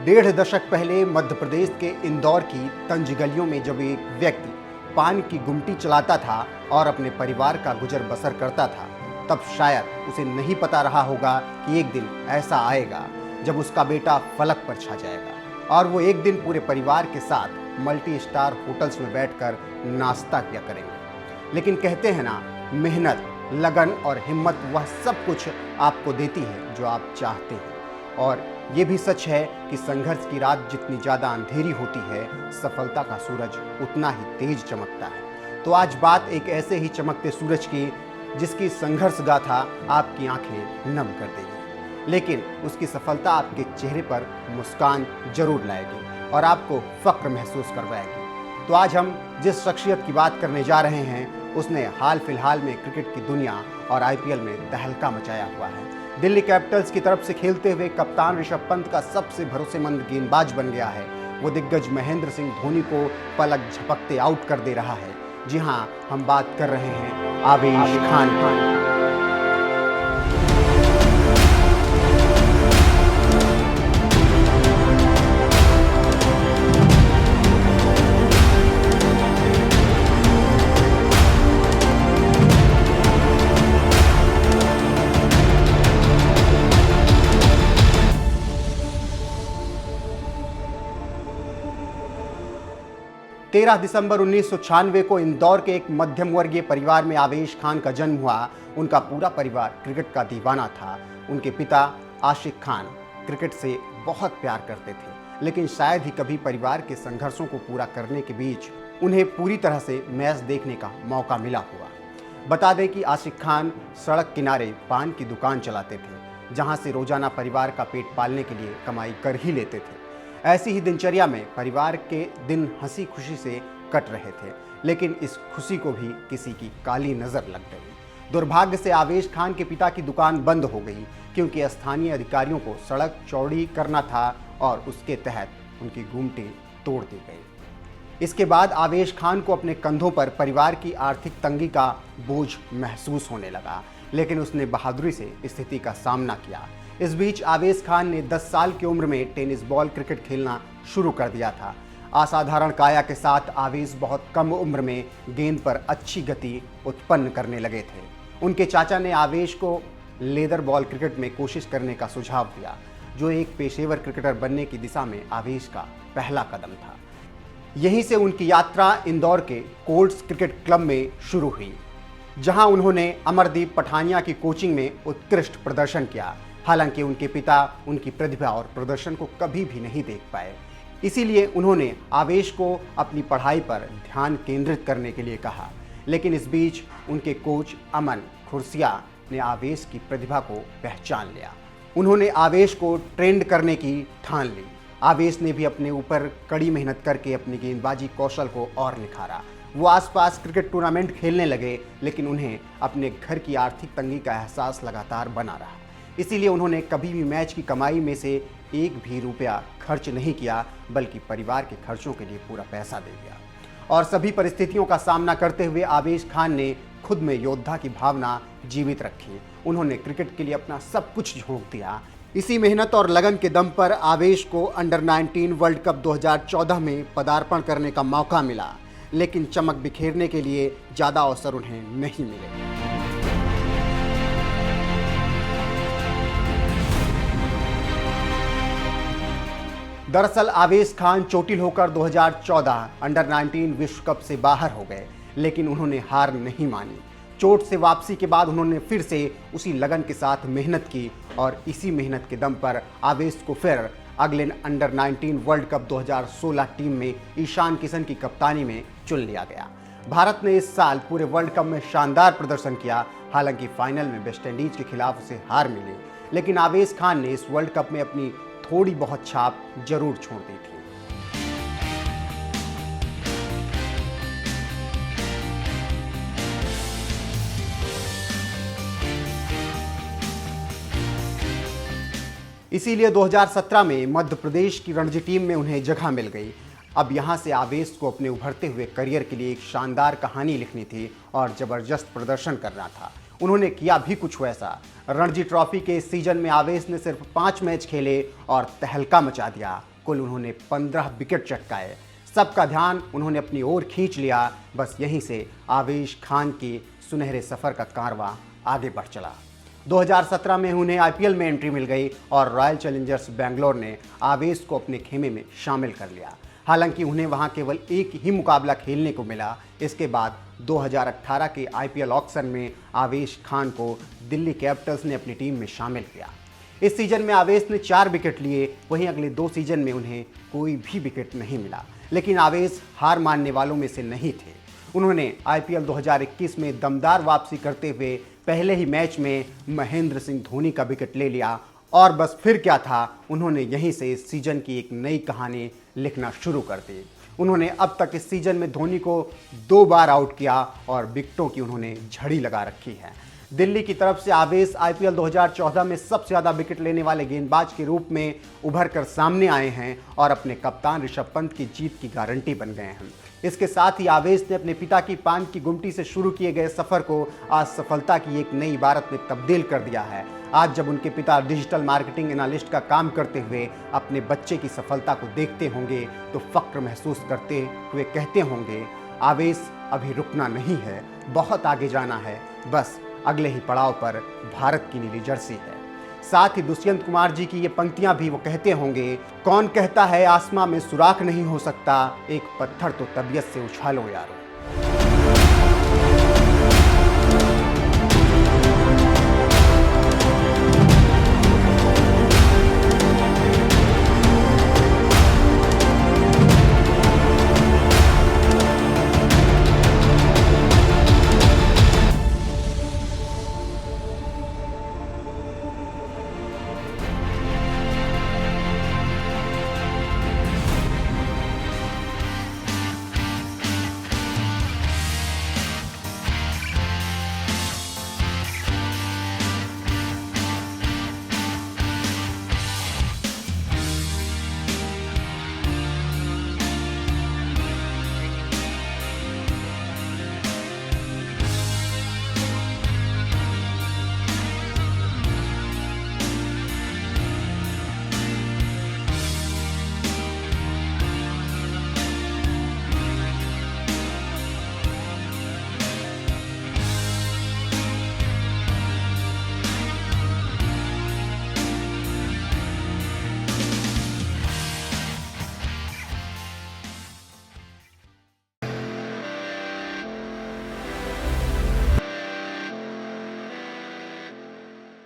डेढ़ दशक पहले मध्य प्रदेश के इंदौर की तंज गलियों में जब एक व्यक्ति पान की गुमटी चलाता था और अपने परिवार का गुजर बसर करता था, तब शायद उसे नहीं पता रहा होगा कि एक दिन ऐसा आएगा जब उसका बेटा फलक पर छा जाएगा और वो एक दिन पूरे परिवार के साथ मल्टी स्टार होटल्स में बैठकर नाश्ता किया करेंगे। लेकिन कहते हैं ना, मेहनत, लगन और हिम्मत वह सब कुछ आपको देती है जो आप चाहते हैं। और ये भी सच है कि संघर्ष की रात जितनी ज़्यादा अंधेरी होती है, सफलता का सूरज उतना ही तेज चमकता है। तो आज बात एक ऐसे ही चमकते सूरज की जिसकी संघर्ष गाथा आपकी आंखें नम कर देगी, लेकिन उसकी सफलता आपके चेहरे पर मुस्कान जरूर लाएगी और आपको फक्र महसूस करवाएगी। तो आज हम जिस शख्सियत की बात करने जा रहे हैं, उसने हाल फिलहाल में क्रिकेट की दुनिया और आईपीएल में तहलका मचाया हुआ है। दिल्ली कैपिटल्स की तरफ से खेलते हुए कप्तान ऋषभ पंत का सबसे भरोसेमंद गेंदबाज बन गया है। वो दिग्गज महेंद्र सिंह धोनी को पलक झपकते आउट कर दे रहा है। जी हां, हम बात कर रहे हैं आवेश खान की। 13 दिसंबर 1996 को इंदौर के एक मध्यम वर्गीय परिवार में आवेश खान का जन्म हुआ। उनका पूरा परिवार क्रिकेट का दीवाना था। उनके पिता आशिक खान क्रिकेट से बहुत प्यार करते थे, लेकिन शायद ही कभी परिवार के संघर्षों को पूरा करने के बीच उन्हें पूरी तरह से मैच देखने का मौका मिला हुआ। बता दें कि आशिक खान सड़क किनारे पान की दुकान चलाते थे, जहां से रोजाना परिवार का पेट पालने के लिए कमाई कर ही लेते थे। ऐसी ही दिनचर्या में परिवार के दिन हंसी खुशी से कट रहे थे, लेकिन इस खुशी को भी किसी की काली नज़र लग गई। दुर्भाग्य से आवेश खान के पिता की दुकान बंद हो गई, क्योंकि स्थानीय अधिकारियों को सड़क चौड़ी करना था और उसके तहत उनकी गुमटी तोड़ दी गई। इसके बाद आवेश खान को अपने कंधों पर परिवार की आर्थिक तंगी का बोझ महसूस होने लगा, लेकिन उसने बहादुरी से स्थिति का सामना किया। इस बीच आवेश खान ने 10 साल की उम्र में टेनिस बॉल क्रिकेट खेलना शुरू कर दिया था। असाधारण काया के साथ आवेश बहुत कम उम्र में गेंद पर अच्छी गति उत्पन्न करने लगे थे। उनके चाचा ने आवेश को लेदर बॉल क्रिकेट में कोशिश करने का सुझाव दिया, जो एक पेशेवर क्रिकेटर बनने की दिशा में आवेश का पहला कदम था। यहीं से उनकी यात्रा इंदौर के कोल्ट्स क्रिकेट क्लब में शुरू हुई, जहां उन्होंने अमरदीप पठानिया की कोचिंग में उत्कृष्ट प्रदर्शन किया। हालांकि उनके पिता उनकी प्रतिभा और प्रदर्शन को कभी भी नहीं देख पाए, इसीलिए उन्होंने आवेश को अपनी पढ़ाई पर ध्यान केंद्रित करने के लिए कहा। लेकिन इस बीच उनके कोच अमन खुर्सिया ने आवेश की प्रतिभा को पहचान लिया। उन्होंने आवेश को ट्रेंड करने की ठान ली। आवेश ने भी अपने ऊपर कड़ी मेहनत करके अपनी गेंदबाजी कौशल को और निखारा। वो आसपास क्रिकेट टूर्नामेंट खेलने लगे, लेकिन उन्हें अपने घर की आर्थिक तंगी का एहसास लगातार बना रहा। इसीलिए उन्होंने कभी भी मैच की कमाई में से एक भी रुपया खर्च नहीं किया, बल्कि परिवार के खर्चों के लिए पूरा पैसा दे दिया। और सभी परिस्थितियों का सामना करते हुए आवेश खान ने खुद में योद्धा की भावना जीवित रखी। उन्होंने क्रिकेट के लिए अपना सब कुछ झोंक दिया। इसी मेहनत और लगन के दम पर आवेश को अंडर 19 वर्ल्ड कप 2014 में पदार्पण करने का मौका मिला, लेकिन चमक बिखेरने के लिए ज़्यादा अवसर उन्हें नहीं मिले। दरअसल आवेश खान चोटिल होकर 2014 अंडर 19 विश्व कप से बाहर हो गए, लेकिन उन्होंने हार नहीं मानी। चोट से वापसी के बाद उन्होंने फिर से उसी लगन के साथ मेहनत की और इसी मेहनत के दम पर आवेश को फिर अगले अंडर 19 वर्ल्ड कप 2016 टीम में ईशान किशन की कप्तानी में चुन लिया गया। भारत ने इस साल पूरे वर्ल्ड कप में शानदार प्रदर्शन किया। हालांकि फाइनल में वेस्टइंडीज के खिलाफ उसे हार मिली, लेकिन आवेश खान ने इस वर्ल्ड कप में अपनी थोड़ी बहुत छाप जरूर छोड़ दी थी। इसीलिए 2017 में मध्य प्रदेश की रणजी टीम में उन्हें जगह मिल गई। अब यहां से आवेश को अपने उभरते हुए करियर के लिए एक शानदार कहानी लिखनी थी और जबरदस्त प्रदर्शन करना था। उन्होंने किया भी कुछ वैसा। रणजी ट्रॉफी के इस सीजन में आवेश ने सिर्फ 5 मैच खेले और तहलका मचा दिया। कुल उन्होंने 15 विकेट चटकाए। सबका ध्यान उन्होंने अपनी ओर खींच लिया। बस यहीं से आवेश खान के सुनहरे सफर का कारवां आगे बढ़ चला। 2017 में उन्हें आईपीएल में एंट्री मिल गई और रॉयल चैलेंजर्स बेंगलोर ने आवेश को अपने खेमे में शामिल कर लिया। हालांकि उन्हें वहां केवल एक ही मुकाबला खेलने को मिला। इसके बाद 2018 के आईपीएल ऑक्शन में आवेश खान को दिल्ली कैपिटल्स ने अपनी टीम में शामिल किया। इस सीजन में आवेश ने 4 विकेट लिए, वहीं अगले 2 सीजन में उन्हें कोई भी विकेट नहीं मिला। लेकिन आवेश हार मानने वालों में से नहीं थे। उन्होंने आईपीएल 2021 में दमदार वापसी करते हुए पहले ही मैच में महेंद्र सिंह धोनी का विकेट ले लिया और बस फिर क्या था, उन्होंने यहीं से इस सीजन की एक नई कहानी लिखना शुरू कर दी। उन्होंने अब तक इस सीजन में धोनी को 2 बार आउट किया और विकेटों की उन्होंने झड़ी लगा रखी है। दिल्ली की तरफ से आवेश आईपीएल 2014 में सबसे ज़्यादा विकेट लेने वाले गेंदबाज के रूप में उभर कर सामने आए हैं और अपने कप्तान ऋषभ पंत की जीत की गारंटी बन गए हैं। इसके साथ ही आवेश ने अपने पिता की पान की गुमटी से शुरू किए गए सफर को आज सफलता की एक नई इबारत में तब्दील कर दिया है। आज जब उनके पिता डिजिटल मार्केटिंग एनालिस्ट का काम करते हुए अपने बच्चे की सफलता को देखते होंगे तो फक्र महसूस करते हुए कहते होंगे, आवेश अभी रुकना नहीं है, बहुत आगे जाना है, बस अगले ही पड़ाव पर भारत की नीली जर्सी है। साथ ही दुष्यंत कुमार जी की ये पंक्तियां भी वो कहते होंगे, कौन कहता है आसमां में सुराख नहीं हो सकता, एक पत्थर तो तबीयत से उछालो यारो।